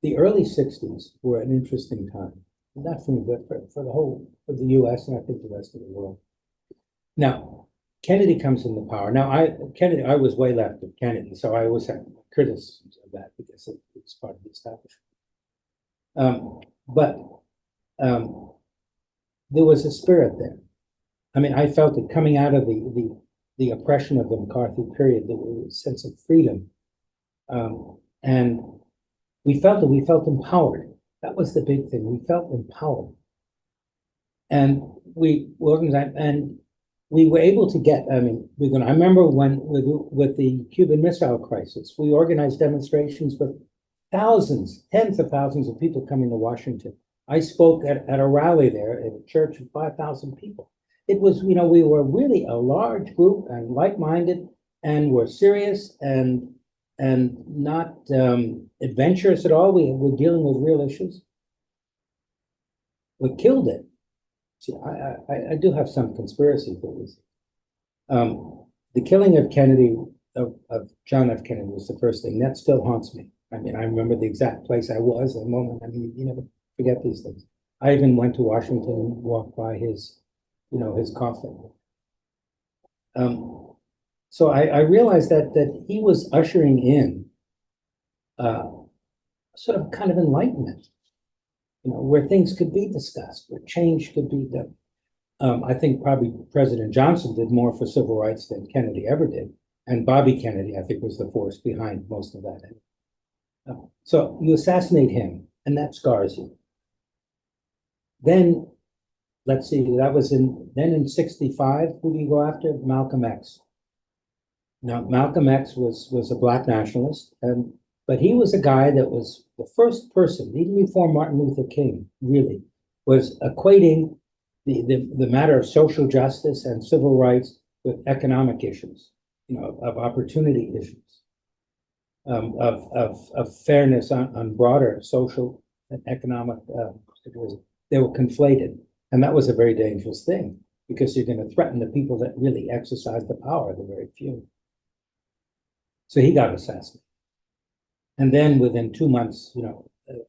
the early 60s were an interesting time. Not for me, but for the whole of the US and I think the rest of the world. Now, Kennedy comes into power. Now, I was way left of Kennedy, so I always had criticisms of that because it was part of the establishment. But there was a spirit there. I mean, I felt it coming out of the oppression of the McCarthy period. There was a sense of freedom, and we felt empowered. That was the big thing. We felt empowered, and we organized, and we were able to get. I mean, I remember when with the Cuban Missile Crisis, we organized demonstrations with thousands, tens of thousands of people coming to Washington. I spoke at a rally there at a church of 5,000 people. It was, we were really a large group and like-minded, and were serious and not adventurous at all. We were dealing with real issues. What killed it? See, I do have some conspiracy theories. The killing of Kennedy, of John F. Kennedy, was the first thing that still haunts me. I mean, I remember the exact place I was at the moment. I mean, you never forget these things. I even went to Washington and walked by his coffin. So I realized that he was ushering in sort of kind of enlightenment, where things could be discussed, where change could be done. I think probably President Johnson did more for civil rights than Kennedy ever did. And Bobby Kennedy, I think, was the force behind most of that. So you assassinate him, and that scars you. Then, let's see, then in 65, who do you go after? Malcolm X. Now, Malcolm X was a Black nationalist, but he was a guy that was the first person, even before Martin Luther King, really, was equating the matter of social justice and civil rights with economic issues, of opportunity issues, of fairness on broader social and economic. They were conflated, and that was a very dangerous thing because you're going to threaten the people that really exercise the power, the very few. So he got assassinated, and then within 2 months,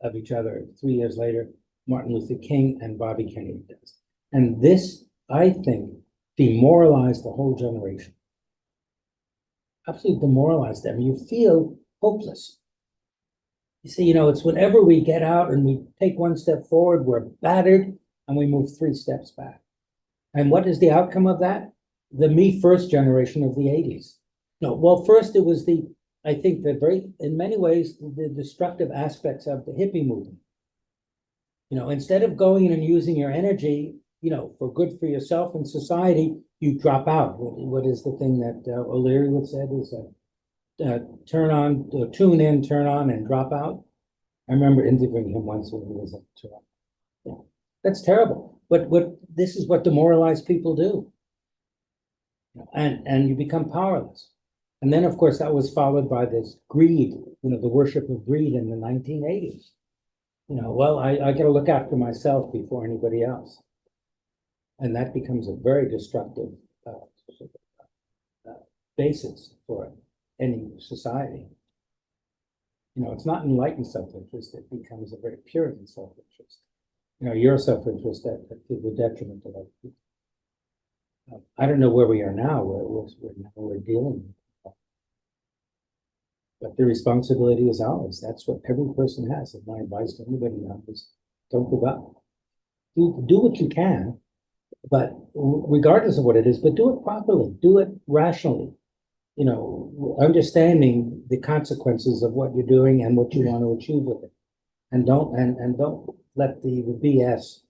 of each other, 3 years later, Martin Luther King and Bobby Kennedy does. And this, I think, demoralized the whole generation. Absolutely demoralized them. You feel hopeless. You see, it's whenever we get out and we take one step forward, we're battered and we move 3 steps back. And what is the outcome of that? The me first generation of the 80s. No, well, first it was I think in many ways, the destructive aspects of the hippie movement. Instead of going in and using your energy, for good for yourself and society, you drop out. What is the thing that O'Leary would say is tune in, turn on, and drop out? I remember interviewing him once when he was at Toronto. Yeah. That's terrible. But this is what demoralized people do. And you become powerless. And then, of course, that was followed by this greed, the worship of greed in the 1980s. Well, I got to look after myself before anybody else. And that becomes a very destructive basis for any society. It's not enlightened self-interest, it becomes a very Puritan self-interest. Your self-interest to the detriment of other people. I don't know where we are now, we're dealing with. But the responsibility is ours. That's what every person has. And my advice to anybody now is don't give up. Do what you can, but regardless of what it is, but do it properly, do it rationally. Understanding the consequences of what you're doing and what you want to achieve with it. And don't let the BS,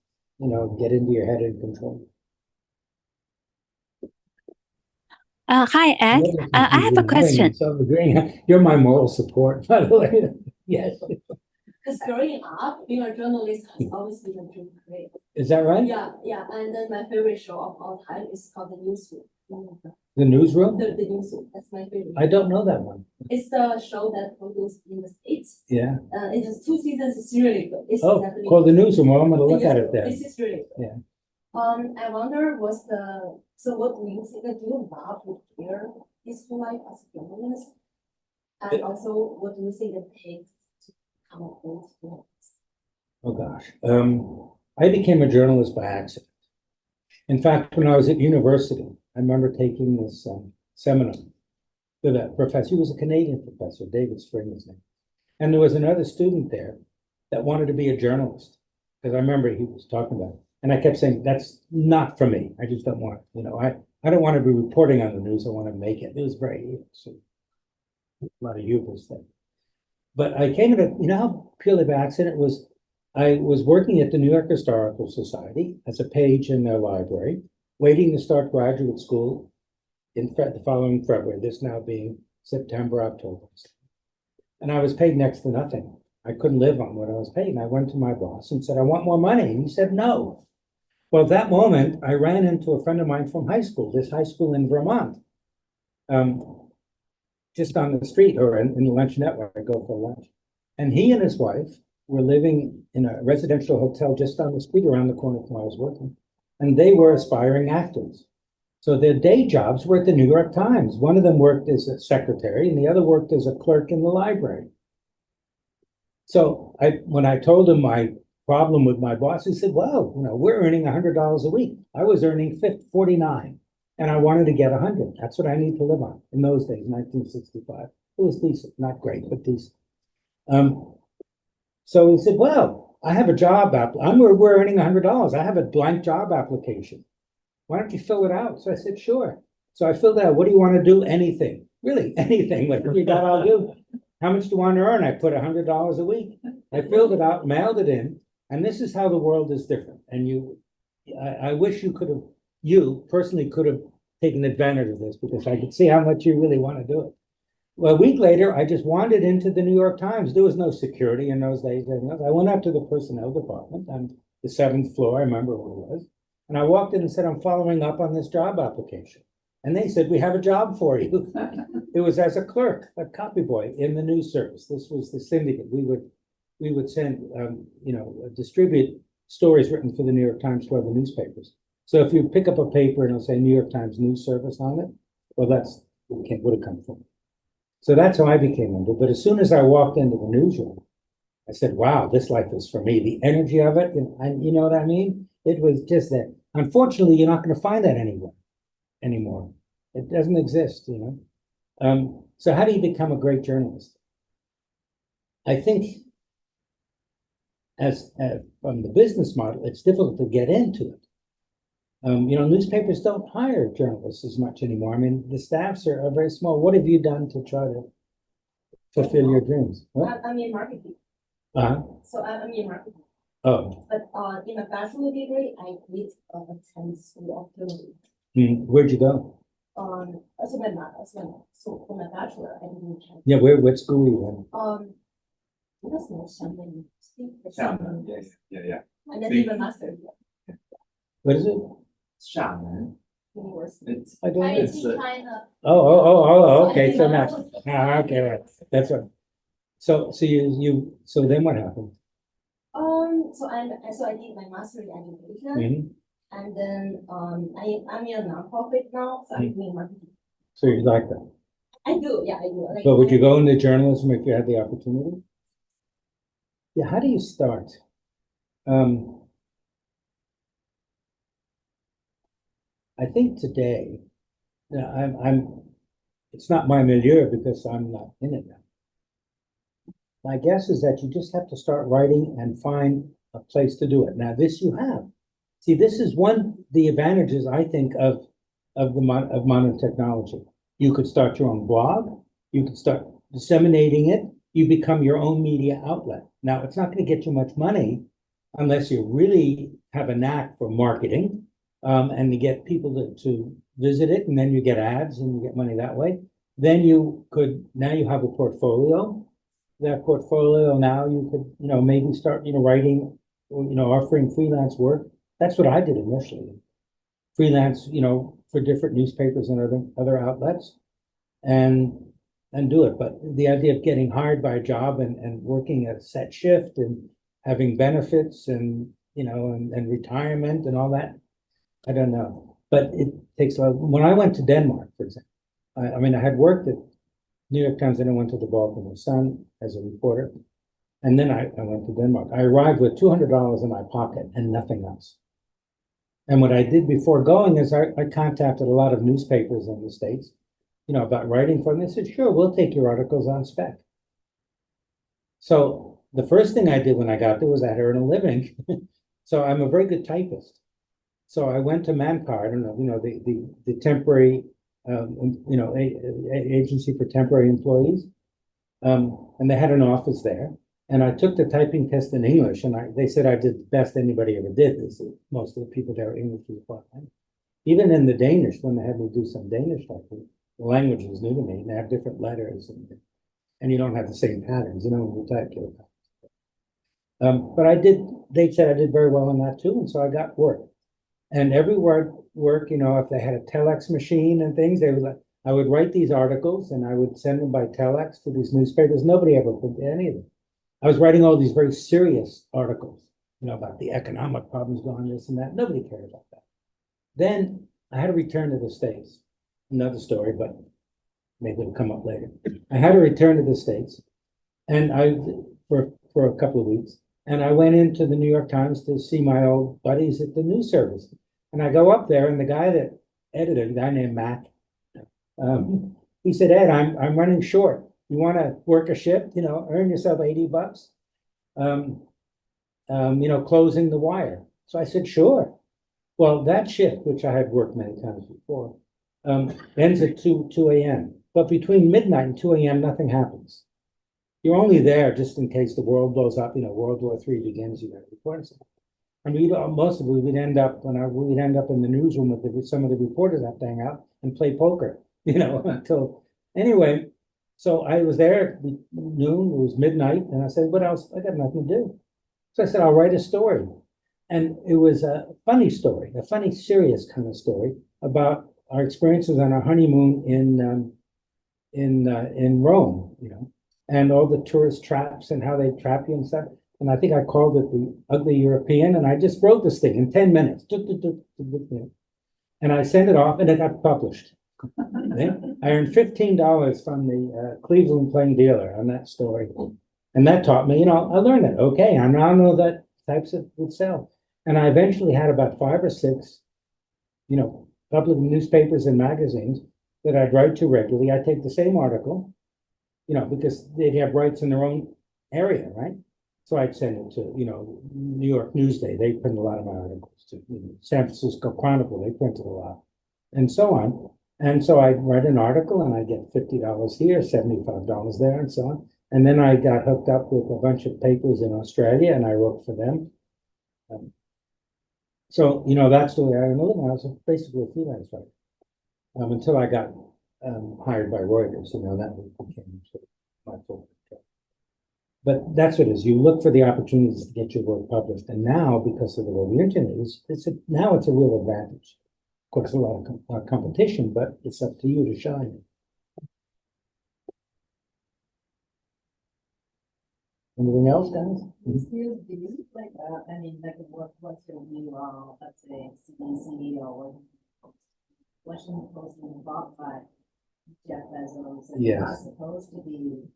get into your head and control you. Hi, Ed. I have a question. You're my moral support, by the way. Yes. Because growing up, being a journalist has always been a dream career. Is that right? Yeah. And then my favorite show of all time is called The Newsroom. The Newsroom? The Newsroom. That's my favorite. I don't know that one. It's the show that produced in the States. Yeah. It has 2 seasons. It's really good. It's called The Newsroom. Well, I'm going to look at it there. It's really good. Yeah. I wonder what do you think? Do you love to hear history life as a journalist? And also, what do you think it takes to come up with this? Oh, gosh. I became a journalist by accident. In fact, when I was at university, I remember taking this seminar with a professor. He was a Canadian professor, David Spring, his name. And there was another student there that wanted to be a journalist, because I remember he was talking about it. And I kept saying, that's not for me. I just don't want, I don't want to be reporting on the news. I want to make it. It was very, a lot of hubris there. But I came into, how purely by accident it was, I was working at the New York Historical Society as a page in their library, waiting to start graduate school in the following February, this now being September, October. And I was paid next to nothing. I couldn't live on what I was paid. And I went to my boss and said, I want more money. And he said, no. Well, at that moment, I ran into a friend of mine from high school, this high school in Vermont, just on the street or in the luncheonette where I go for lunch. And he and his wife were living in a residential hotel just on the street around the corner from where I was working. And they were aspiring actors. So their day jobs were at the New York Times. One of them worked as a secretary and the other worked as a clerk in the library. So when I told him my problem with my boss, he said, well, we're earning $100 a week. I was earning 49 and I wanted to get 100. That's what I need to live on in those days, 1965. It was decent, not great, but decent. So he said, well, I have a job, we're earning $100. I have a blank job application. Why don't you fill it out? So I said, sure. So I filled out, what do you want to do? Anything, really, anything. Whatever you got, I'll do. How much do you want to earn? I put $100 a week. I filled it out, mailed it in, and this is how the world is different. And I wish you personally could have taken advantage of this because I could see how much you really want to do it. Well, a week later, I just wandered into the New York Times. There was no security in those days. I went up to the personnel department on the 7th floor. I remember where it was. And I walked in and said, I'm following up on this job application. And they said, we have a job for you. It was as a clerk, a copy boy in the news service. This was the syndicate. We would send, distribute stories written for the New York Times to other newspapers. So if you pick up a paper and it'll say New York Times News Service on it, well, that's would have come from. So that's how I became into it. But as soon as I walked into the newsroom, I said, wow, this life is for me. The energy of it, and you know what I mean? It was just that. Unfortunately, you're not going to find that anymore. It doesn't exist, So how do you become a great journalist? I think as from the business model, it's difficult to get into it. Newspapers don't hire journalists as much anymore. I mean, the staffs are very small. What have you done to try to fulfill your dreams? What? I'm in marketing. So I'm in marketing. Oh. But in a bachelor degree, I did attend school of journalism. Where'd you go? So for my bachelor, I didn't have. Yeah, what school were you in? That's not something. Yes, yeah. And then even master What is it? Xiamen. university. It's I don't know. It's China. Oh, okay, so now, okay, right. That's right. So then what happened? So I did my master in education, and then I'm in a nonprofit now, so I'm doing marketing. So you like that? I do, yeah, I do. But would you go into journalism if you had the opportunity? Yeah, how do you start? I think today, it's not my milieu because I'm not in it now. My guess is that you just have to start writing and find a place to do it. Now, this you have. See, this is the advantages, I think, of modern technology. You could start your own blog. You could start disseminating it. You become your own media outlet. Now, it's not going to get you much money unless you really have a knack for marketing and you get people to visit it, and then you get ads and you get money that way. Then now you have a portfolio. That portfolio, now you could, maybe start, writing, offering freelance work. That's what I did initially. Freelance, for different newspapers and other outlets and do it. But the idea of getting hired by a job and working a set shift and having benefits and, and retirement and all that, I don't know. But it takes a lot. When I went to Denmark, for example, I had worked at New York Times and I went to the Baltimore Sun as a reporter. And then I went to Denmark. I arrived with $200 in my pocket and nothing else. And what I did before going is I contacted a lot of newspapers in the States, about writing for them. They said, sure, we'll take your articles on spec. So the first thing I did when I got there was I had to earn a living. So I'm a very good typist. So I went to Manpower, I don't know, the temporary, agency for temporary employees. And they had an office there. And I took the typing test in English, and they said I did the best anybody ever did. Most of the people there are English was even in the Danish, when they had me do some Danish typing, the language was new to me, and they have different letters, and you don't have the same patterns, when you type. But they said I did very well in that too, and so I got work. And every work, if they had a telex machine and things, I would write these articles, and I would send them by telex to these newspapers. Nobody ever put any of them. I was writing all these very serious articles, about the economic problems going on, this and that. Nobody cared about that. Then I had to return to the States. Another story, but maybe it'll come up later. I had to return to the States, and for a couple of weeks, and I went into the New York Times to see my old buddies at the news service. And I go up there, and the guy that edited, a guy named Matt, he said, Ed, I'm running short. You want to work a shift, earn yourself $80, closing the wire. So I said, sure. Well, that shift, which I had worked many times before, ends at 2 a.m. But between midnight and 2 a.m., nothing happens. You're only there just in case the world blows up, World War III begins, you got to report something. And most of it, we'd end up in the newsroom with some of the reporters have to hang out and play poker, until, anyway. So I was there at noon, it was midnight, and I said, what else? I got nothing to do. So I said, I'll write a story. And it was a funny story, a funny, serious kind of story about our experiences on our honeymoon in Rome, and all the tourist traps and how they trap you and stuff. And I think I called it The Ugly European, and I just wrote this thing in 10 minutes. And I sent it off, and it got published. I earned $15 from the Cleveland Plain Dealer on that story. And that taught me, I learned that. Okay, I now know that types of would sell. And I eventually had about 5 or 6, public newspapers and magazines that I'd write to regularly. I'd take the same article, because they'd have rights in their own area, right? So I'd send it to, New York Newsday. They print a lot of my articles to San Francisco Chronicle. They printed a lot, and so on. And so I'd write an article, and I'd get $50 here, $75 there, and so on. And then I got hooked up with a bunch of papers in Australia, and I wrote for them. So, that's the way I earned a living. I was basically a freelance writer until I got hired by Reuters. That became sort of my full job. But that's what it is. You look for the opportunities to get your work published. And now, because of the way the internet is, now it's a real advantage. Of course, a lot of competition, but it's up to you to shine. Anything else, guys? Still, do you what's your view on, let's say, CDC or Washington Post being bought by Jeff Bezos? And Yes. Not supposed to be,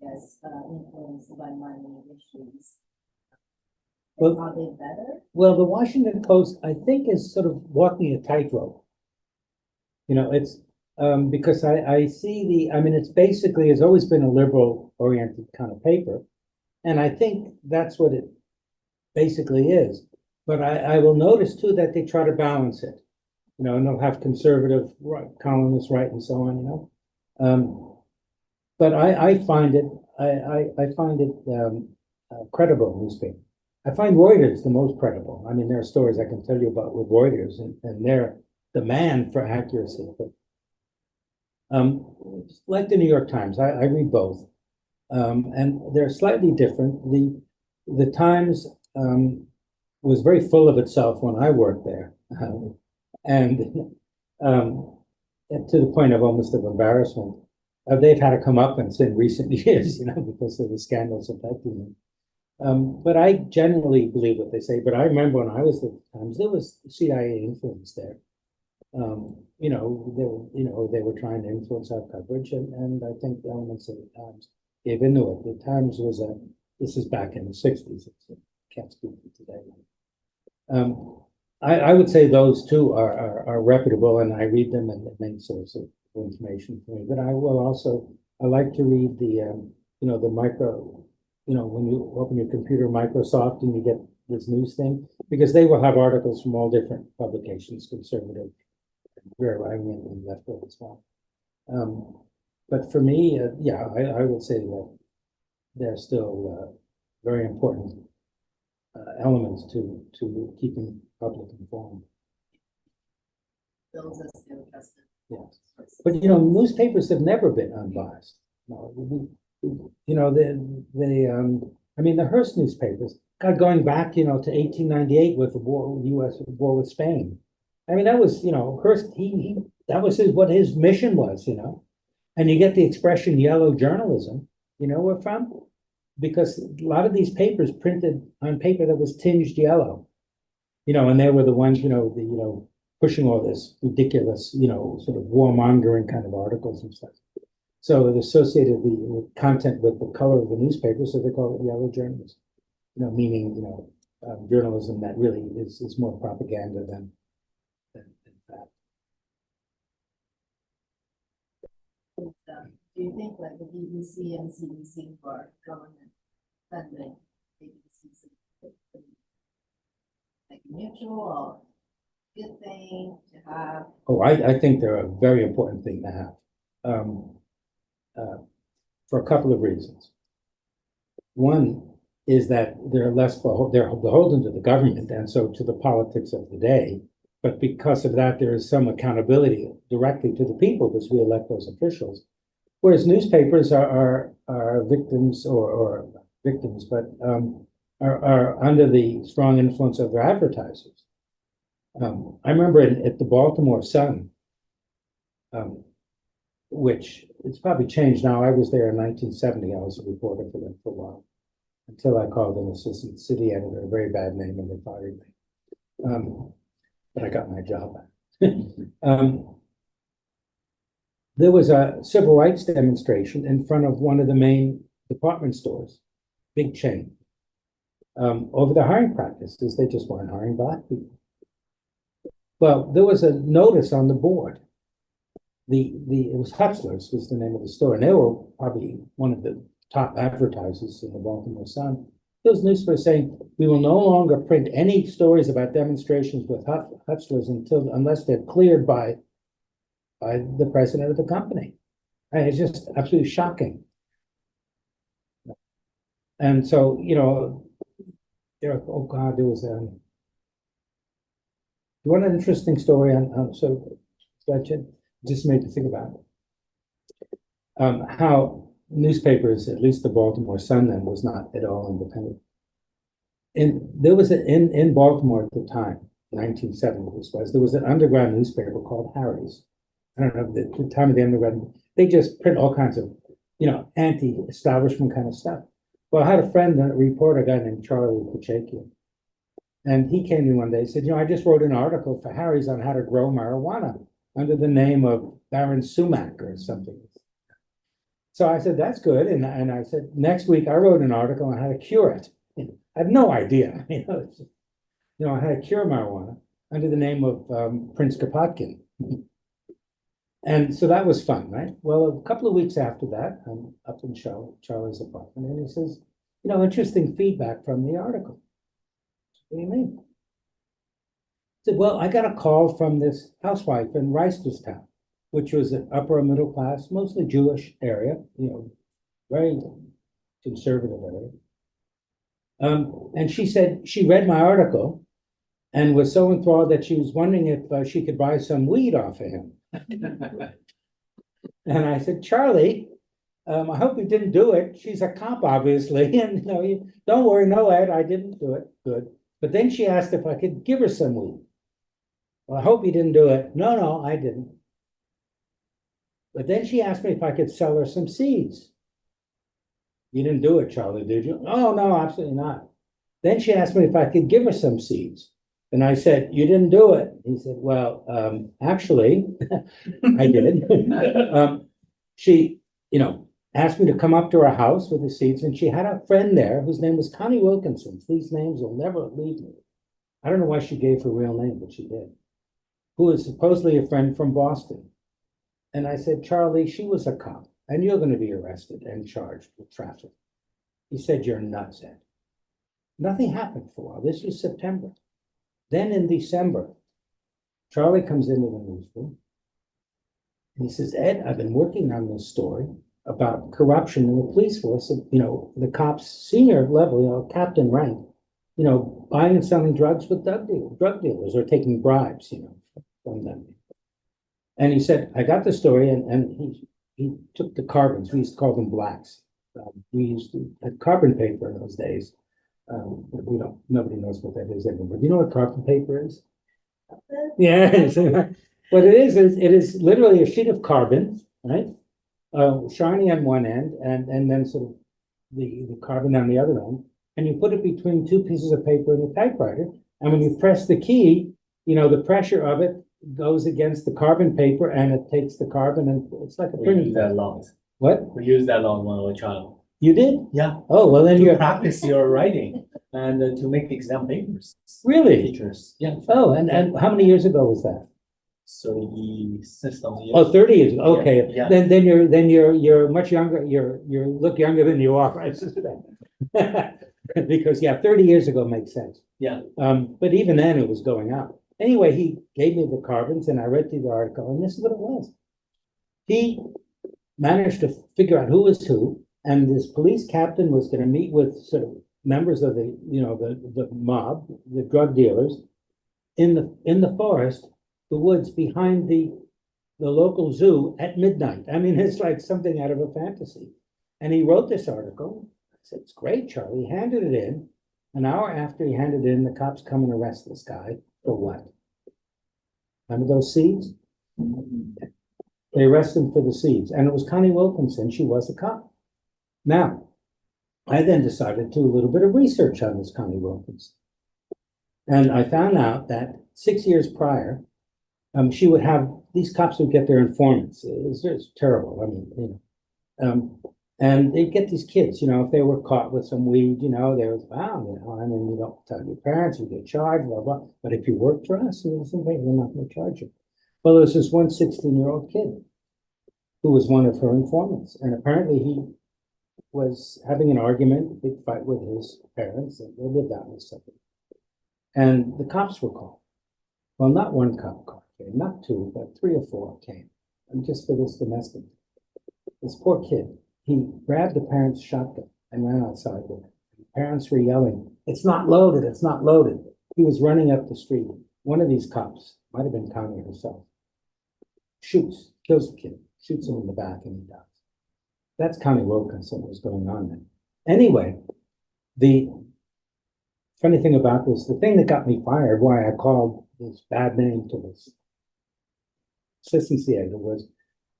influenced by money issues. Well, are they better? Well, the Washington Post, I think, is sort of walking a tightrope. It's because I see it's basically has always been a liberal oriented kind of paper. And I think that's what it basically is. But I will notice too that they try to balance it, and they'll have conservative columnists write and so on, But I find it, credible newspaper. I find Reuters the most credible. There are stories I can tell you about with Reuters and their demand for accuracy. But like the New York Times, I read both, and they're slightly different. The Times was very full of itself when I worked there, and to the point of almost of embarrassment. They've had to come up in recent years, because of the scandals affecting them. But I generally believe what they say. But I remember when I was at the Times, there was CIA influence there. They were trying to influence our coverage, and I think the elements of the Times gave into it. The Times was this is back in the 60s. Can't speak to today. I would say those two are reputable, and I read them, and it makes source of information for me. But I like to read the the micro, when you open your computer, Microsoft, and you get this news thing, because they will have articles from all different publications, conservative, very right wing, and left wing as well. But for me, I would say that they're still very important elements to keeping public informed. Those are still trusted. Yes, but newspapers have never been unbiased. No, I mean, the Hearst newspapers, going back, to 1898 with the war, U.S. war with Spain. I mean, that was, Hearst, that was what his mission was, and you get the expression yellow journalism, where from? Because a lot of these papers printed on paper that was tinged yellow, and they were the ones, pushing all this ridiculous, sort of warmongering kind of articles and stuff. So it associated the content with the color of the newspaper, so they call it yellow journalism, meaning, journalism that really is more propaganda than fact. Do you think like the BBC and CBC for government funding agencies like neutral or good thing to have? Oh, I think they're a very important thing to have, for a couple of reasons. One is that they're they're beholden to the government and so to the politics of the day. But because of that, there is some accountability directly to the people because we elect those officials. Whereas newspapers are victims or victims, but are under the strong influence of their advertisers. I remember at the Baltimore Sun, which it's probably changed now. I was there in 1970. I was a reporter for them for a while until I called an assistant city editor, a very bad name, and they fired me. But I got my job back. There was a civil rights demonstration in front of one of the main department stores, big chain, over the hiring practices. They just weren't hiring black people. Well, there was a notice on the board. It was Hutchler's was the name of the store, and they were probably one of the top advertisers in the Baltimore Sun. Those newspapers saying we will no longer print any stories about demonstrations with Hutchler's unless they're cleared by the president of the company. And it's just absolutely shocking. And so, there was you want an interesting story on just made me think about it. How newspapers, at least the Baltimore Sun then, was not at all independent. And there was in Baltimore at the time, 1970 there was an underground newspaper called Harry's. I don't know, the time of the underground, they just print all kinds of, anti-establishment kind of stuff. Well, I had a friend, a reporter, a guy named Charlie Pacheco, and he came to me one day and said, I just wrote an article for Harry's on how to grow marijuana under the name of Baron Sumac or something. So I said, that's good. And I said, next week I wrote an article on how to cure it. I had no idea, how to cure marijuana under the name of Prince Kropotkin. And so that was fun, right? Well, a couple of weeks after that, I'm up in Charlie's apartment, and he says, interesting feedback from the article. What do you mean? I said, well, I got a call from this housewife in Reisterstown, which was an upper middle class, mostly Jewish area, very conservative area. And she said she read my article and was so enthralled that she was wondering if she could buy some weed off of him. And I said, Charlie, I hope you didn't do it. She's a cop, obviously. And don't worry, no, Ed, I didn't do it. Good. But then she asked if I could give her some weed. Well, I hope you didn't do it. No, I didn't. But then she asked me if I could sell her some seeds. You didn't do it, Charlie, did you? Oh, no, absolutely not. Then she asked me if I could give her some seeds. And I said, you didn't do it. He said, well, actually, I did. She, asked me to come up to her house with the seeds, and she had a friend there whose name was Connie Wilkinson. These names will never leave me. I don't know why she gave her real name, but she did. Who was supposedly a friend from Boston. And I said, Charlie, she was a cop, and you're going to be arrested and charged with traffic. He said, you're nuts, Ed. Nothing happened for a while. This was September. Then in December, Charlie comes into the newsroom. And he says, Ed, I've been working on this story about corruption in the police force. You know, the cops, senior level, you know, captain rank, you know, buying and selling drugs with drug dealers or taking bribes, you know, from them. And he said, I got the story, and he took the carbons. We used to call them blacks. We used to had carbon paper in those days. Nobody knows what that is anymore. Do you know what carbon paper is? Yeah, what it is literally a sheet of carbon, right? Shiny on one end, and then sort of the carbon on the other end, and you put it between two pieces of paper in the typewriter, and when you press the key, you know, the pressure of it goes against the carbon paper, and it takes the carbon, and it's like a We printing use that press. a lot. What? We use that a lot when we were a child. You did? Yeah. Oh, well, then To you're practice your writing and to make the exam papers. really. Teachers, yeah. Oh, and how many years ago was that? 36 something years. Oh, 30 years. Okay. Yeah. Then you're much younger. You look younger than you are, I suspect. Because yeah, 30 years ago makes sense. Yeah. But even then it was going up. Anyway, he gave me the carbons and I read through the article, and this is what it was. He managed to figure out who was who, and this police captain was going to meet with sort of members of the, you know, the mob, the drug dealers, in the forest, the woods behind the local zoo at midnight. I mean, it's like something out of a fantasy. And he wrote this article. I said, it's great, Charlie. He handed it in. An hour after he handed it in, the cops come and arrest this guy for what? Remember those seeds? They arrested him for the seeds. And it was Connie Wilkinson. She was a cop. Now, I then decided to do a little bit of research on this Connie Wilkinson. And I found out that 6 years prior, she would have, these cops would get their informants. It was terrible. I mean, you know, and they'd get these kids, you know, if they were caught with some weed, you know, they was, wow, you know, I mean, you don't tell your parents, you get charged, blah, blah. But if you work for us, we're not going to charge you. Well, there was this one 16-year-old kid who was one of her informants. And apparently he was having an argument, a big fight with his parents, and they lived out in the suburbs. And the cops were called. Well, not one cop came, not two, but 3 or 4 came, and just for this domestic. This poor kid, he grabbed the parents' shotgun and ran outside with it. The parents were yelling, it's not loaded, it's not loaded. He was running up the street. One of these cops, might have been Connie herself, shoots, kills the kid, shoots him in the back, and he dies. That's Connie Wilkinson, what was going on then. Anyway, the funny thing about this, the thing that got me fired, why I called this bad name to this assistant CA was,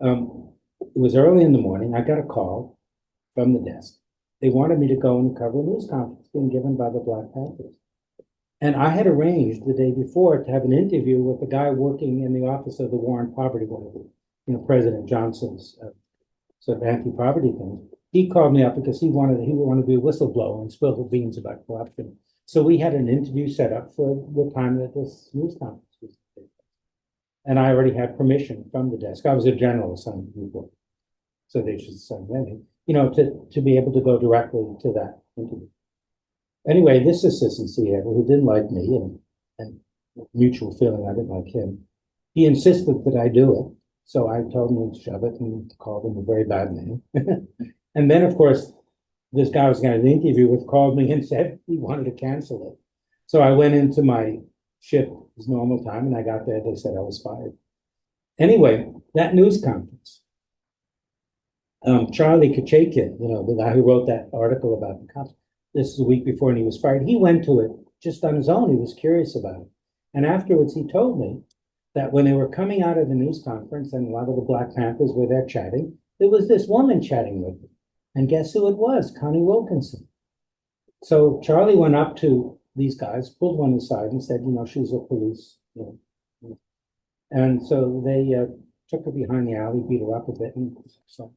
it was early in the morning. I got a call from the desk. They wanted me to go and cover a news conference being given by the Black Panthers. And I had arranged the day before to have an interview with the guy working in the office of the War on Poverty, you know, President Johnson's sort of anti-poverty thing. He called me up because he wanted to be a whistleblower and spill the beans about corruption. So we had an interview set up for the time that this news conference was taking place. And I already had permission from the desk. I was a general assignment before. So they should send me, you know, to be able to go directly to that interview. Anyway, this assistant CA who didn't like me and mutual feeling I didn't like him, he insisted that I do it. So I told him to shove it and called him a very bad name. And then, of course, this guy I was going to interview with called me and said he wanted to cancel it. So I went into my shift, his normal time, and I got there. They said I was fired. Anyway, that news conference, Charlie Kachakin, you know, the guy who wrote that article about the cops, this is a week before and he was fired. He went to it just on his own. He was curious about it. And afterwards, he told me that when they were coming out of the news conference and a lot of the Black Panthers were there chatting, there was this woman chatting with them. And guess who it was? Connie Wilkinson. So Charlie went up to these guys, pulled one aside and said, you know, she's a police, you know. And so they took her behind the alley, beat her up a bit. And so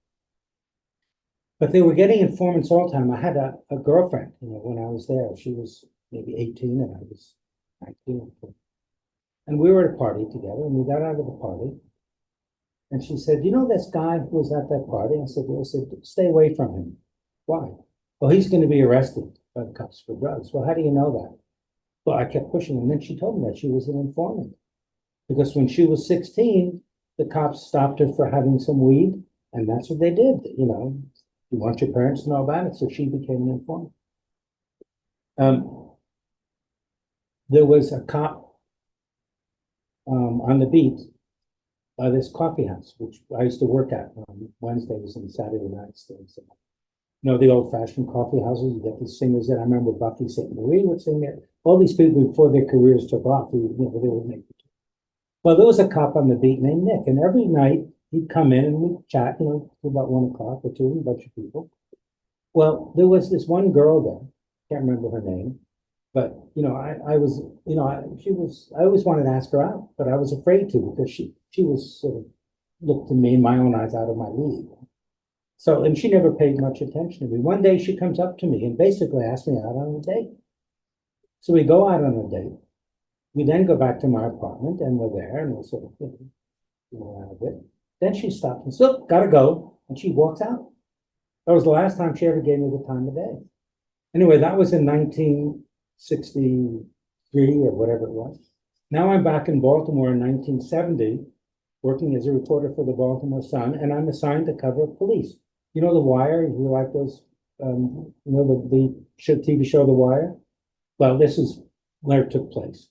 But they were getting informants all the time. I had a girlfriend, when I was there. She was maybe 18 and I was 19. And we were at a party together and we got out of the party. And she said, you know this guy who was at that party? I said, stay away from him. Why? Well, he's going to be arrested by the cops for drugs. Well, how do you know that? Well, I kept pushing. And then she told me that she was an informant. Because when she was 16, the cops stopped her for having some weed. And that's what they did. You want your parents to know about it. So she became an informant. There was a cop on the beat by this coffee house, which I used to work at on Wednesdays and Saturday nights. The old-fashioned coffee houses, you get these singers that I remember Buffy St. Marie would sing there. All these people before their careers took off, they would make it. Well, there was a cop on the beat named Nick, and every night he'd come in and we'd chat, till about 1 o'clock or 2, a bunch of people. Well, there was this one girl there, can't remember her name, but I always wanted to ask her out, but I was afraid to because she was sort of looked in me in my own eyes out of my league. So, and she never paid much attention to me. One day she comes up to me and basically asked me out on a date. So we go out on a date. We then go back to my apartment and we're there and we're sort of around a bit. Then she stops and says, "Look, gotta go," and she walks out. That was the last time she ever gave me the time of day. Anyway, that was in 1963 or whatever it was. Now I'm back in Baltimore in 1970, working as a reporter for the Baltimore Sun, and I'm assigned to cover police. The Wire, you like those, the TV show The Wire? Well, this is where it took place.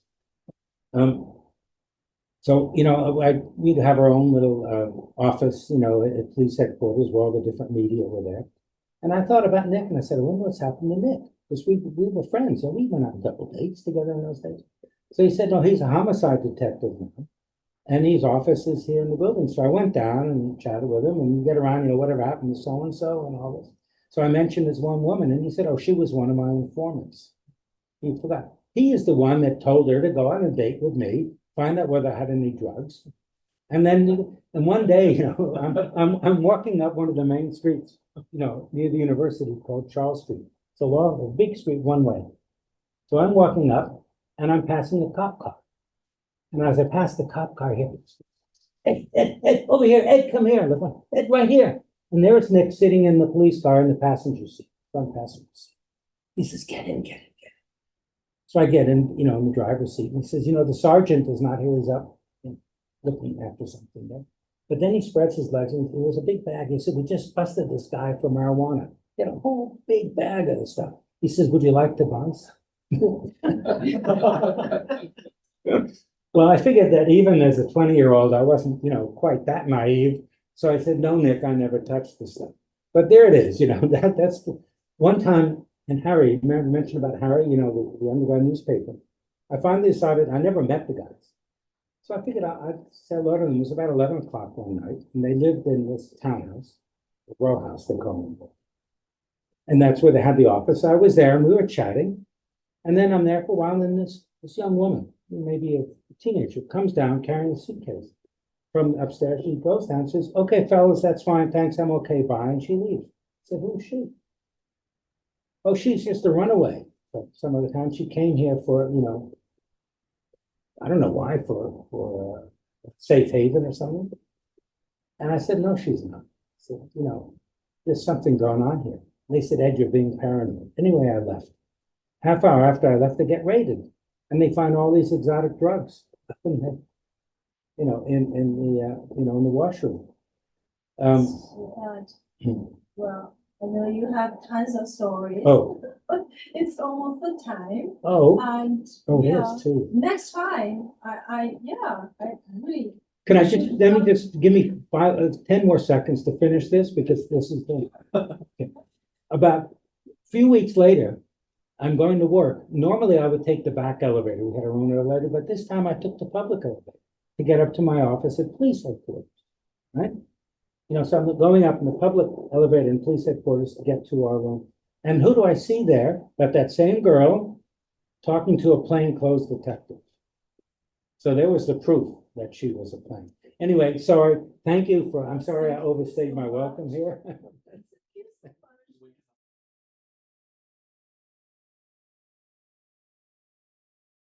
So, we'd have our own little office, at police headquarters where all the different media were there. And I thought about Nick and I said, I wonder what's happened to Nick. Because we were friends and we went on double dates together in those days. So he said, no, he's a homicide detective now. And his office is here in the building. So I went down and chatted with him and we get around, whatever happened to so-and-so and all this. So I mentioned this one woman and he said, oh, she was one of my informants. He forgot. He is the one that told her to go on a date with me, find out whether I had any drugs. And then, one day, I'm walking up one of the main streets, near the university called Charles Street. It's a big street one way. So I'm walking up and I'm passing a cop car. And as I pass the cop car here, Ed, over here, Ed, come here. Look, Ed, right here. And there's Nick sitting in the police car in the passenger seat, front passenger seat. He says, get in. So I get in, in the driver's seat. And he says, the sergeant is not here. He's up looking after something there. But then he spreads his legs and there was a big bag. He said, we just busted this guy for marijuana. He had a whole big bag of the stuff. He says, would you like to bounce? Well, I figured that even as a 20-year-old, I wasn't, quite that naive. So I said, no, Nick, I never touched this stuff. But there it is, that's the one time. And Harry, remember I mentioned about Harry, the underground newspaper. I finally decided I never met the guys. So I figured I'd say hello to them. It was about 11 o'clock one night, and they lived in this townhouse, the row house, they call it. And that's where they had the office. I was there, and we were chatting. And then I'm there for a while, and this young woman, maybe a teenager, comes down carrying a suitcase from upstairs. She goes down and says, okay, fellas, that's fine. Thanks, I'm okay, bye. And she leaves. I said, who's she? Oh, she's just a runaway. But some of the time she came here for, I don't know why, for a safe haven or something. And I said, no, she's not. I said, there's something going on here. And they said, Ed, you're being paranoid. Anyway, I left. Half hour after I left, they get raided. And they find all these exotic drugs in the, in the washroom. Well, I know you have tons of stories. Oh. It's almost the time. Oh. And Yes, too. next time, I really. Can I just, let me just give me 10 more seconds to finish this because this is the, okay. About a few weeks later, I'm going to work. Normally I would take the back elevator. We had our own elevator, but this time I took the public elevator to get up to my office at police headquarters, right? So I'm going up in the public elevator in police headquarters to get to our room. And who do I see there but that same girl talking to a plainclothes detective? So there was the proof that she was a plain. Anyway, sorry. Thank you for, I'm sorry I overstayed my welcome here.